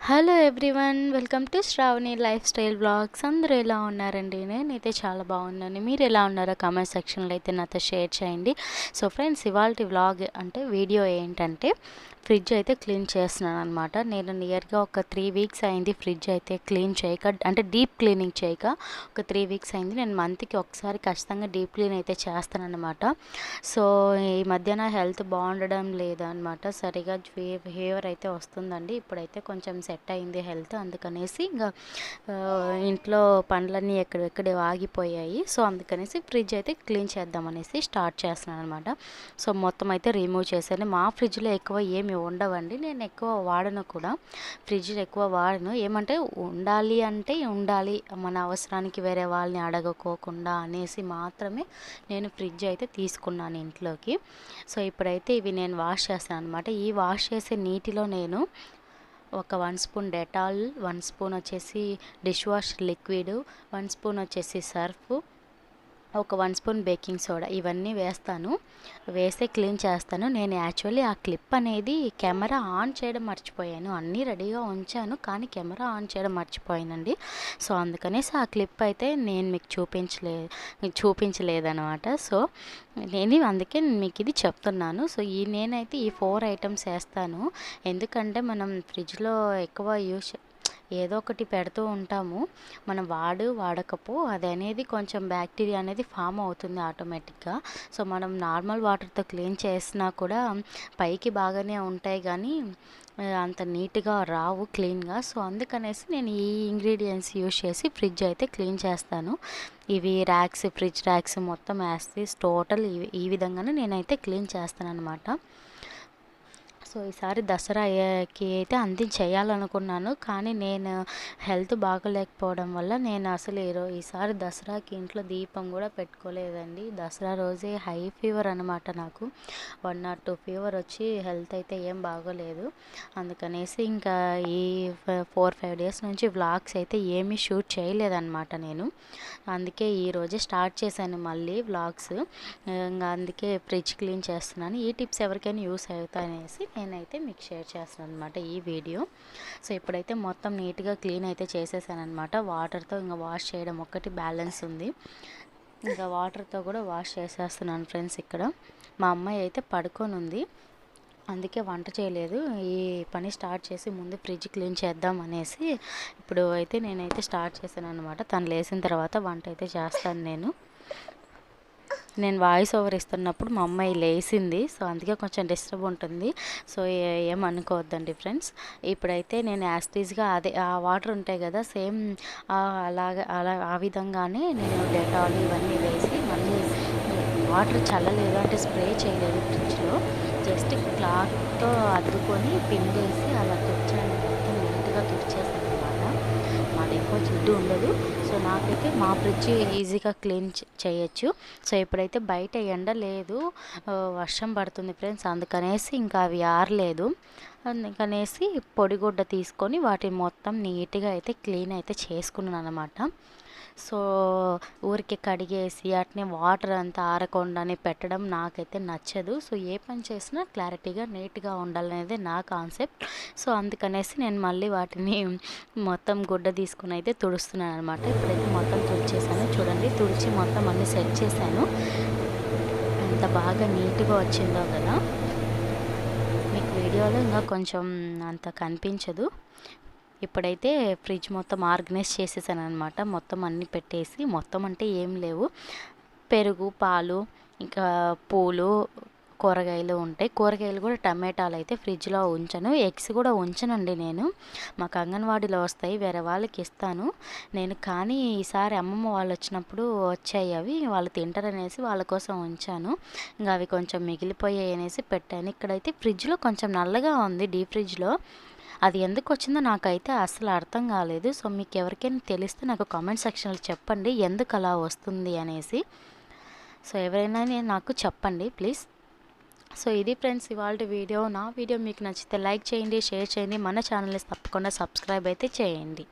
Hello everyone, welcome to Shravani lifestyle blogs. అందరూ ఎలా ఉన్నారండి? నేనైతే చాలా బాగున్నాను. మీరు ఎలా ఉన్నారో కామెంట్ సెక్షన్లో అయితే నాతో షేర్ చేయండి. సో ఫ్రెండ్స్, ఇవాళ వ్లాగ్ అంటే వీడియో ఏంటంటే ఫ్రిడ్జ్ అయితే క్లీన్ చేస్తున్నాను అనమాట. నేను నియర్గా ఒక 3 వీక్స్ అయింది ఫ్రిడ్జ్ అయితే క్లీన్ చేయక, అంటే డీప్ క్లీనింగ్ చేయక ఒక 3 వీక్స్ అయింది. నేను మంత్కి ఒకసారి ఖచ్చితంగా డీప్ క్లీన్ అయితే చేస్తానన్నమాట. సో ఈ మధ్యన హెల్త్ బాగుండడం లేదనమాట, సరిగా ఫీవర్ అయితే వస్తుందండి. ఇప్పుడైతే కొంచెం సెట్ అయింది హెల్త్, అందుకనేసి ఇంకా ఇంట్లో పనులన్నీ ఎక్కడెక్కడే ఆగిపోయాయి. సో అందుకనేసి ఫ్రిడ్జ్ అయితే క్లీన్ చేద్దామనేసి స్టార్ట్ చేస్తున్నాను అనమాట. సో మొత్తం అయితే రిమూవ్ చేశాను. మా ఫ్రిడ్జ్లో ఎక్కువ ఏమి ఉండవండి, నేను ఎక్కువ వాడను కూడా, ఫ్రిడ్జ్ ఎక్కువ వాడను. ఏమంటే ఉండాలి అంటే ఉండాలి, మన అవసరానికి వేరే వాళ్ళని అడగకోకుండా అనేసి మాత్రమే నేను ఫ్రిడ్జ్ అయితే తీసుకున్నాను ఇంట్లోకి. సో ఇప్పుడైతే ఇవి నేను వాష్ చేస్తాను అనమాట. ఈ వాష్ చేసే నీటిలో నేను ఒక 1 స్పూన్ డెటాల్, 1 స్పూన్ వచ్చేసి డిష్ వాష్ లిక్విడ్, 1 స్పూన్ వచ్చేసి సర్ఫ్, ఒక 1 స్పూన్ బేకింగ్ సోడా, ఇవన్నీ వేస్తే క్లీన్ చేస్తాను. నేను యాక్చువల్లీ ఆ క్లిప్ అనేది కెమెరా ఆన్ చేయడం మర్చిపోయాను. అన్నీ రెడీగా ఉంచాను కానీ కెమెరా ఆన్ చేయడం మర్చిపోయానండి. సో అందుకనేసి ఆ క్లిప్ అయితే నేను మీకు చూపించలేదనమాట. సో నేను అందుకే మీకు ఇది చెప్తున్నాను. సో నేనైతే ఈ 4 ఐటమ్స్ వేస్తాను. ఎందుకంటే మనం ఫ్రిడ్జ్లో ఎక్కువ ఏదో ఒకటి పెడుతూ ఉంటాము, మనం వాడకపో అది అనేది కొంచెం బ్యాక్టీరియా అనేది ఫామ్ అవుతుంది ఆటోమేటిక్గా. సో మనం నార్మల్ వాటర్తో క్లీన్ చేసినా కూడా పైకి బాగానే ఉంటాయి కానీ అంత నీట్గా రావు క్లీన్గా. సో అందుకనేసి నేను ఈ ఇంగ్రీడియంట్స్ యూజ్ చేసి ఫ్రిడ్జ్ అయితే క్లీన్ చేస్తాను. ఇవి ర్యాక్స్, ఫ్రిడ్జ్ ర్యాక్స్ మొత్తం వేస్తే టోటల్ ఈ విధంగానే నేనైతే క్లీన్ చేస్తాను అనమాట. సో ఈసారి దసరాకి అయితే అన్నీ చేయాలనుకున్నాను కానీ నేను హెల్త్ బాగోలేకపోవడం వల్ల నేను అసలు ఈసారి దసరాకి ఇంట్లో దీపం కూడా పెట్టుకోలేదండి. దసరా రోజే హై ఫీవర్ అనమాట, నాకు 1 or 2 ఫీవర్ వచ్చి హెల్త్ అయితే ఏం బాగోలేదు. అందుకనేసి ఇంకా ఈ 4-5 డేస్ నుంచి వ్లాగ్స్ అయితే ఏమీ షూట్ చేయలేదన్నమాట నేను. అందుకే ఈరోజే స్టార్ట్ చేశాను మళ్ళీ వ్లాగ్స్. ఇంకా అందుకే ఫ్రిడ్జ్ క్లీన్ చేస్తున్నాను. ఈ టిప్స్ ఎవరికైనా యూస్ అవుతాయనేసి నేనైతే మీకు షేర్ చేస్తున్నాను అనమాట ఈ వీడియో. సో ఇప్పుడైతే మొత్తం నీట్గా క్లీన్ అయితే చేసేసాను అనమాట. వాటర్తో ఇంకా వాష్ చేయడం ఒక్కటి బ్యాలెన్స్ ఉంది, ఇంకా వాటర్తో కూడా వాష్ చేసేస్తున్నాను ఫ్రెండ్స్. ఇక్కడ మా అమ్మాయి అయితే పడుకొని ఉంది, అందుకే వంట చేయలేదు. ఈ పని స్టార్ట్ చేసి ముందు ఫ్రిడ్జ్ క్లీన్ చేద్దాం అనేసి ఇప్పుడు అయితే నేనైతే స్టార్ట్ చేశాను అనమాట. తను లేచిన తర్వాత వంట అయితే చేస్తాను నేను వాయిస్ ఓవర్ ఇస్తున్నప్పుడు మా అమ్మాయి లేచింది, సో అందుకే కొంచెం డిస్టర్బ్ ఉంటుంది. సో ఏమనుకోవద్దండి ఫ్రెండ్స్. ఇప్పుడైతే నేను యాస్టీజ్గా అదే ఆ వాటర్ ఉంటాయి కదా, సేమ్ ఆ విధంగానే నేను డెటాల్ ఇవన్నీ వేసి మళ్ళీ వాటర్ చల్లలేదు, అంటే స్ప్రే చేయలేదు ఫ్రిడ్జ్లో, జస్ట్ క్లాత్తో అద్దుకొని పిండేసి అలా తుడిచాను, మొత్తం నీట్గా తుడిచేసాను అనమాట. మాది ఎక్కువ జిడ్డు ఉండదు, సో నాకైతే మా ఫ్రిడ్జ్ ఈజీగా క్లీన్ చేయొచ్చు. సో ఇప్పుడైతే బయట ఎండ లేదు, వర్షం పడుతుంది ఫ్రెండ్స్, అందుకనేసి ఇంకా అవి ఆరలేదు. అందుకనేసి పొడిగుడ్డ తీసుకొని వాటిని మొత్తం నీట్గా అయితే క్లీన్ అయితే చేసుకున్నాను అనమాట. సో ఊరికి కడిగేసి అట్నే వాటర్ అంతా ఆరకుండానే పెట్టడం నాకైతే నచ్చదు. సో ఏ పని చేసినా క్లారిటీగా నీట్గా ఉండాలనేది నా కాన్సెప్ట్. సో అందుకనేసి నేను మళ్ళీ వాటిని మొత్తం గుడ్డ తీసుకుని అయితే తుడుస్తున్నాను అనమాట. ఇప్పుడైతే మొత్తం తుడిచేసాను, చూడండి, తుడిచి మొత్తం అన్నీ సెట్ చేశాను. ఎంత బాగా నీట్గా వచ్చిందో కదా, మీకు వీడియోలో ఇంకా కొంచెం అంత కనిపించదు. ఇప్పుడైతే ఫ్రిడ్జ్ మొత్తం ఆర్గనైజ్ చేసేసాను అనమాట. మొత్తం అన్నీ పెట్టేసి, మొత్తం అంటే ఏం లేవు, పెరుగు, పాలు, ఇంకా పూలు, కూరగాయలు ఉంటాయి. కూరగాయలు కూడా టమాటాలు అయితే ఫ్రిడ్జ్లో ఉంచను, ఎగ్స్ కూడా ఉంచనండి నేను. మాకు అంగన్వాడీలో వస్తాయి, వేరే వాళ్ళకి ఇస్తాను నేను. కానీ ఈసారి అమ్మమ్మ వాళ్ళు వచ్చినప్పుడు వచ్చాయి, అవి వాళ్ళు తింటారనేసి వాళ్ళ కోసం ఉంచాను. ఇంకా అవి కొంచెం మిగిలిపోయాయి అనేసి పెట్టాను. ఇక్కడైతే ఫ్రిడ్జ్లో కొంచెం నల్లగా ఉంది, డీప్ ఫ్రిడ్జ్లో. అది ఎందుకు వచ్చిందో నాకైతే అసలు అర్థం కాలేదు. సో మీకు ఎవరికైనా తెలిస్తే నాకు కామెంట్ సెక్షన్లో చెప్పండి ఎందుకు అలా వస్తుంది అనేసి. సో ఎవరైనా నాకు చెప్పండి ప్లీజ్. సో ఇది ఫ్రెండ్స్ ఇవాళ వీడియో. నా వీడియో మీకు నచ్చితే లైక్ చేయండి, షేర్ చేయండి, మన ఛానల్ని తప్పకుండా సబ్స్క్రైబ్ అయితే చేయండి.